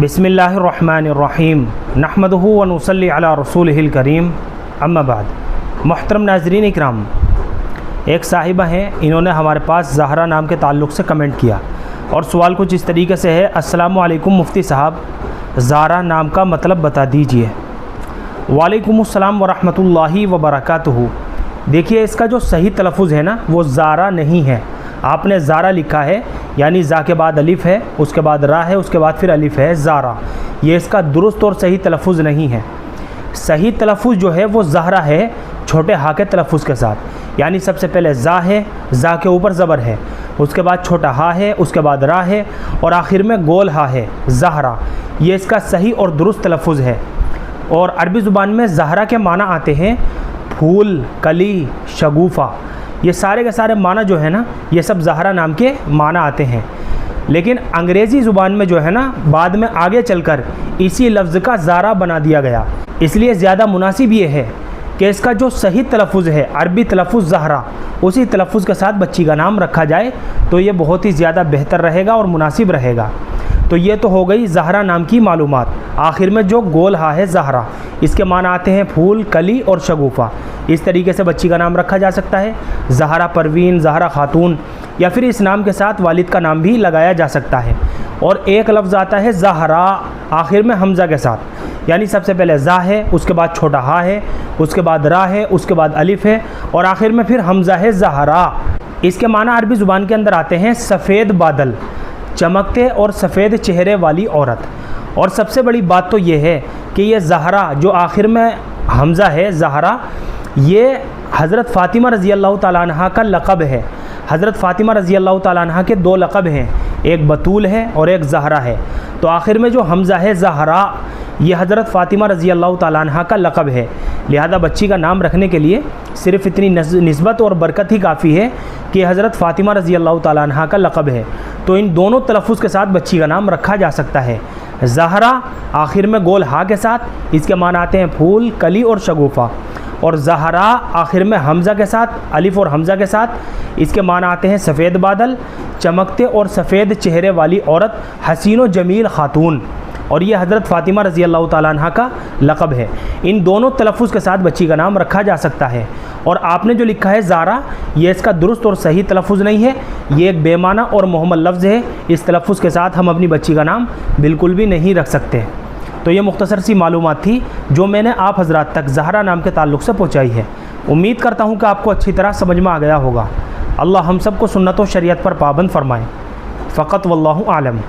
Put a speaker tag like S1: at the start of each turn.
S1: बिस्मिल्लाहिर्रहमानिर्रहीम नहमदुहु व नुसल्ली अला रसूलिहिल करीम अम्मा बाद। मोहतरम नाज़रीन इकराम, एक साहिबा हैं, इन्होंने हमारे पास ज़हरा नाम के ताल्लुक़ से कमेंट किया और सवाल कुछ इस तरीके से है। अस्सलामु अलैकुम मुफ्ती साहब, ज़हरा नाम का मतलब बता दीजिए। वालेकुमुस्सलाम व रहमतुल्लाहि व बरकातुहू। देखिए, इसका जो सही तलफ़ुज़ है ना, वो ज़ारा नहीं है। आपने ज़ारा लिखा है, यानी ज़ा के बाद अलिफ़ है, उसके बाद रा है, उसके बाद फिर अलिफ़ है, ज़ारा। ये इसका दुरुस्त और सही तलफ़ुज़ नहीं है। सही तलफ़ुज़ जो है वो ज़हरा है, छोटे हा के तलफ़ुज़ के साथ। यानी सबसे पहले ज़ा है, ज़ा के ऊपर ज़बर है, उसके बाद छोटा हा है, उसके बाद रा है और आखिर में गोल हा है, ज़हरा। ये इसका सही और दुरुस्त तलफ़ुज़ है। और अरबी ज़ुबान में ज़हरा के माना आते हैं फूल, कली, शगुफ़ा। ये सारे के सारे माना जो है ना, ये सब ज़हरा नाम के माना आते हैं। लेकिन अंग्रेज़ी ज़ुबान में जो है ना, बाद में आगे चलकर इसी लफ्ज़ का ज़ारा बना दिया गया। इसलिए ज़्यादा मुनासिब ये है कि इसका जो सही तलफ़ुज़ है, अरबी तलफ़ुज़ ज़हरा, उसी तलफ़ुज़ के साथ बच्ची का नाम रखा जाए तो ये बहुत ही ज़्यादा बेहतर रहेगा और मुनासिब रहेगा। तो ये तो हो गई ज़हरा नाम की मालूमात। आखिर में जो गोल हा है ज़हरा, इसके माना आते हैं फूल, कली और शगुफ़ा। इस तरीके से बच्ची का नाम रखा जा सकता है। ज़हरा परवीन, ज़हरा खातून, या फिर इस नाम के साथ वालिद का नाम भी लगाया जा सकता है। और एक लफ्ज़ आता है ज़हरा, आखिर में हमज़ा के साथ। यानी सबसे पहले ज़ा है, उसके बाद छोटा हा है, उसके बाद रा है, उसके बाद अलिफ़ है और आखिर में फिर हमज़ा है, ज़हरा। इसके माना अरबी ज़ुबान के अंदर आते हैं सफ़ेद बादल, चमकते और सफ़ेद चेहरे वाली औरत। और सबसे बड़ी बात तो ये है कि ये ज़हरा जो आखिर में हमज़ा है, ज़हरा, ये हज़रत फ़ातिमा रज़ी अल्लाह ताला अन्हा का लक़ब है। हज़रत फ़ातिमा रज़ी अल्लाह ताला अन्हा के दो लक़ब हैं, एक बतूल है और एक ज़हरा है। तो आखिर में जो हमज़ा है, ज़हरा, ये हज़रत फ़ातिमा रज़ी अल्लाह ताला अन्हा का लक़ब है। लिहाजा बच्ची का नाम रखने के लिए सिर्फ़ इतनी निस्बत और बरकत ही काफ़ी है कि हज़रत फ़ातिमा रज़ी अल्लाह ताला अन्हा का लक़ब है। तो इन दोनों तलफ़ुज़ के साथ बच्ची का नाम रखा जा सकता है। ज़हरा आखिर में गोल हा के साथ, इसके माना आते हैं फूल, कली और शगुफ़ा। और ज़हरा आखिर में हमज़ा के साथ, अलिफ़ और हमज़ा के साथ, इसके माना आते हैं सफ़ेद बादल, चमकते और सफ़ेद चेहरे वाली औरत, हसीन व जमील खातून। और ये हज़रत फ़ातिमा रज़ी अल्लाह ताला अन्हा का लक़ब है। इन दोनों तलफ़ुज़ के साथ बच्ची का नाम रखा जा सकता है। और आपने जो लिखा है ज़ारा, ये इसका दुरुस्त और सही तलफ़ुज़ नहीं है। ये एक बेमाना और मुहम्मल लफ्ज़ है। इस तलफ़ुज़ के साथ हम अपनी बच्ची का नाम बिल्कुल भी नहीं रख सकते। तो ये मुख्तसर सी मालूमात थी जो मैंने आप हज़रात तक ज़हरा नाम के ताल्लुक़ से पहुँचाई है। उम्मीद करता हूँ कि आपको अच्छी तरह समझ में आ गया होगा। अल्लाह हम सबको सुन्नत व शरीयत पर पाबंद फ़रमाए। फ़क़त वल्लाहु आलम।